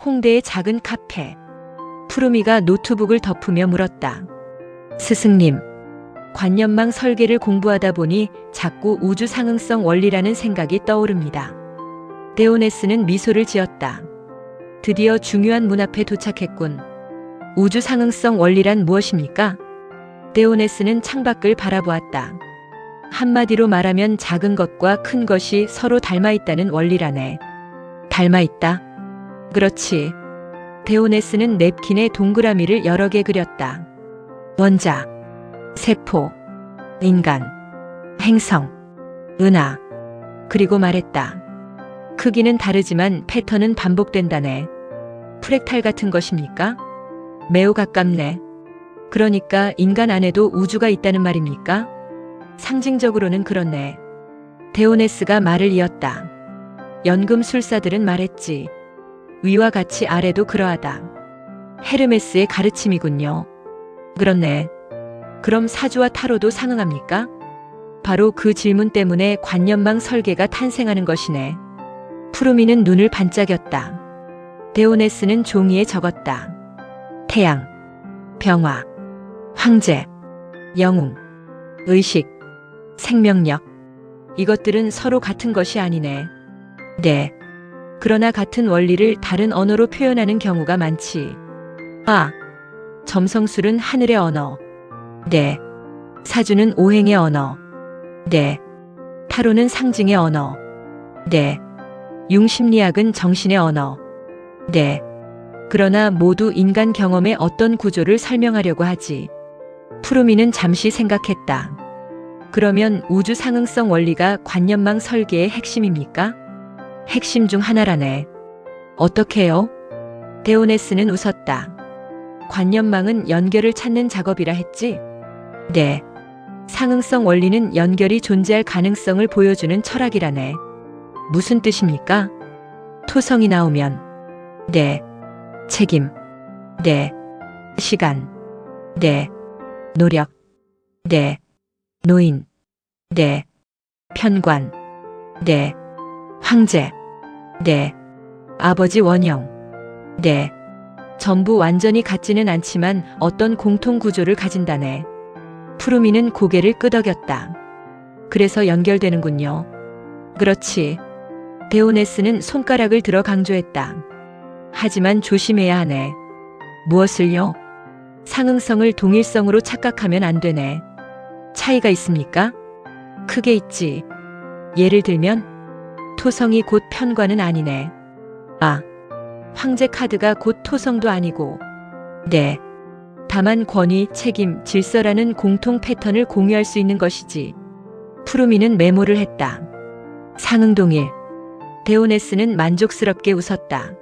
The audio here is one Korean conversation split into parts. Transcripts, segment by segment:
홍대의 작은 카페. 푸르미가 노트북을 덮으며 물었다. 스승님, 관념망 설계를 공부하다 보니 자꾸 우주 상응성 원리라는 생각이 떠오릅니다. 데오네스는 미소를 지었다. 드디어 중요한 문 앞에 도착했군. 우주 상응성 원리란 무엇입니까? 데오네스는 창밖을 바라보았다. 한마디로 말하면 작은 것과 큰 것이 서로 닮아있다는 원리라네. 닮아있다? 그렇지. 데오네스는 냅킨에 동그라미를 여러 개 그렸다. 원자, 세포, 인간, 행성, 은하. 그리고 말했다. 크기는 다르지만 패턴은 반복된다네. 프랙탈 같은 것입니까? 매우 가깝네. 그러니까 인간 안에도 우주가 있다는 말입니까? 상징적으로는 그렇네. 데오네스가 말을 이었다. 연금술사들은 말했지. 위와 같이 아래도 그러하다. 헤르메스의 가르침이군요. 그렇네. 그럼 사주와 타로도 상응합니까? 바로 그 질문 때문에 관념망 설계가 탄생하는 것이네. 푸르미는 눈을 반짝였다. 데오네스는 종이에 적었다. 태양, 병화, 황제, 영웅, 의식, 생명력. 이것들은 서로 같은 것이 아니네. 네. 그러나 같은 원리를 다른 언어로 표현하는 경우가 많지. 아, 점성술은 하늘의 언어. 네. 사주는 오행의 언어. 네. 타로는 상징의 언어. 네. 융심리학은 정신의 언어. 네. 그러나 모두 인간 경험의 어떤 구조를 설명하려고 하지. 푸르미는 잠시 생각했다. 그러면 우주 상응성 원리가 관념망 설계의 핵심입니까? 핵심 중 하나라네. 어떻게요? 데오네스는 웃었다. 관념망은 연결을 찾는 작업이라 했지? 네. 상응성 원리는 연결이 존재할 가능성을 보여주는 철학이라네. 무슨 뜻입니까? 토성이 나오면. 네. 책임. 네. 시간. 네. 노력. 네. 노인. 네. 편관. 네. 황제. 네. 아버지 원형. 네. 전부 완전히 같지는 않지만 어떤 공통 구조를 가진다네. 푸르미는 고개를 끄덕였다. 그래서 연결되는군요. 그렇지. 데오네스는 손가락을 들어 강조했다. 하지만 조심해야 하네. 무엇을요? 상응성을 동일성으로 착각하면 안 되네. 차이가 있습니까? 크게 있지. 예를 들면 토성이 곧 편관은 아니네. 아, 황제 카드가 곧 토성도 아니고. 네. 다만 권위, 책임, 질서라는 공통 패턴을 공유할 수 있는 것이지. 푸르미는 메모를 했다. 상응동일. 데오네스는 만족스럽게 웃었다.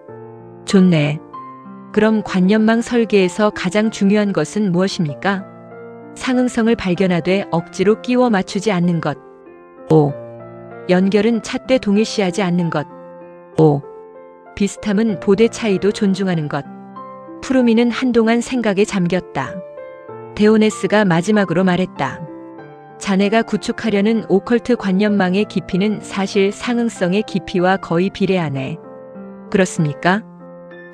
좋네. 그럼 관념망 설계에서 가장 중요한 것은 무엇입니까? 상응성을 발견하되 억지로 끼워 맞추지 않는 것. 5. 연결은 잣대 동일시하지 않는 것. 5. 비슷함은 보대 차이도 존중하는 것. 푸르미는 한동안 생각에 잠겼다. 데오네스가 마지막으로 말했다. 자네가 구축하려는 오컬트 관념망의 깊이는 사실 상응성의 깊이와 거의 비례하네. 그렇습니까?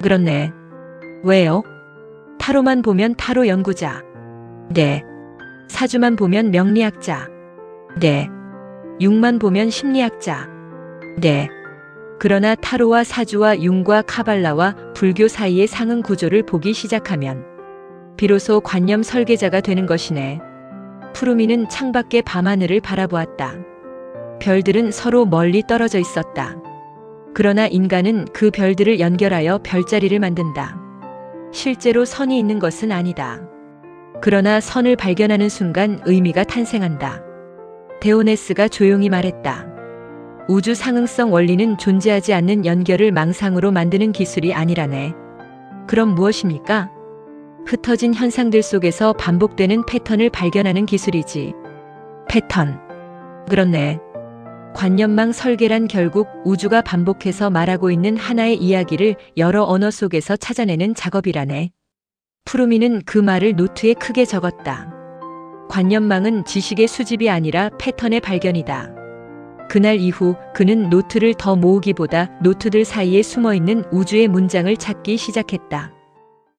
그렇네. 왜요? 타로만 보면 타로 연구자. 네. 사주만 보면 명리학자. 네. 융만 보면 심리학자. 네. 그러나 타로와 사주와 융과 카발라와 불교 사이의 상응 구조를 보기 시작하면 비로소 관념 설계자가 되는 것이네. 푸르미는 창밖의 밤하늘을 바라보았다. 별들은 서로 멀리 떨어져 있었다. 그러나 인간은 그 별들을 연결하여 별자리를 만든다. 실제로 선이 있는 것은 아니다. 그러나 선을 발견하는 순간 의미가 탄생한다. 데오네스가 조용히 말했다. 우주 상응성 원리는 존재하지 않는 연결을 망상으로 만드는 기술이 아니라네. 그럼 무엇입니까? 흩어진 현상들 속에서 반복되는 패턴을 발견하는 기술이지. 패턴. 그렇네. 관념망 설계란 결국 우주가 반복해서 말하고 있는 하나의 이야기를 여러 언어 속에서 찾아내는 작업이라네. 푸르미는 그 말을 노트에 크게 적었다. 관념망은 지식의 수집이 아니라 패턴의 발견이다. 그날 이후 그는 노트를 더 모으기보다 노트들 사이에 숨어있는 우주의 문장을 찾기 시작했다.